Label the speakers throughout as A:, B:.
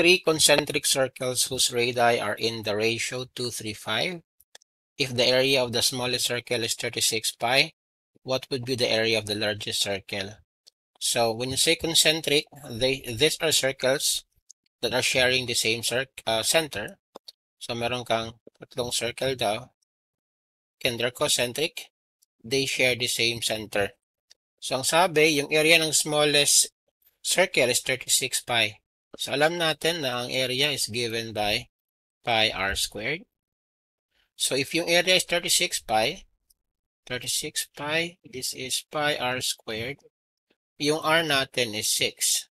A: three concentric circles whose radii are in the ratio 2, 3, 5. If the area of the smallest circle is 36 pi, what would be the area of the largest circle? So when you say concentric, these are circles that are sharing the same center. So meron kang tatlong circle daw, and they're concentric. They share the same center. So ang sabi, yung area ng smallest circle is 36 pi. So alam natin na ang area is given by pi r squared. So if yung area is 36 pi, this is pi r squared. Yung r natin is 6.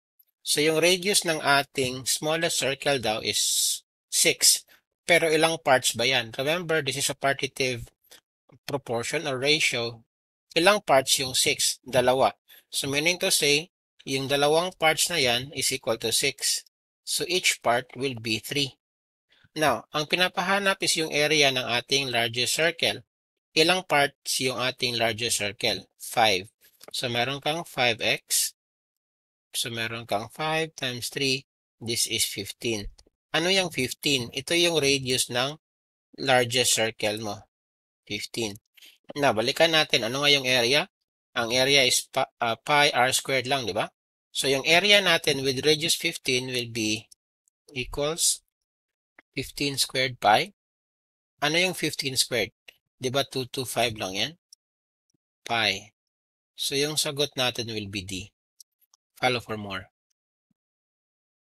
A: So yung radius ng ating smallest circle daw is 6. Pero ilang parts ba yan? Remember, this is a partitive proportion or ratio. Ilang parts yung 6? Dalawa. So meaning to say, yung dalawang parts na yan is equal to 6. So each part will be 3. Now, ang pinapahanap is yung area ng ating largest circle. Ilang parts yung ating largest circle? 5. So meron kang 5x. So meron kang 5 times 3. This is 15. Ano yung 15? Ito yung radius ng largest circle mo. 15. Now, balikan natin. Ano nga yung area? Ang area is pi r squared lang, di ba? So, yung area natin with radius 15 will be equals 15 squared pi. Ano yung 15 squared? Di ba 225 lang yan? Pi. So, yung sagot natin will be D. Follow for more.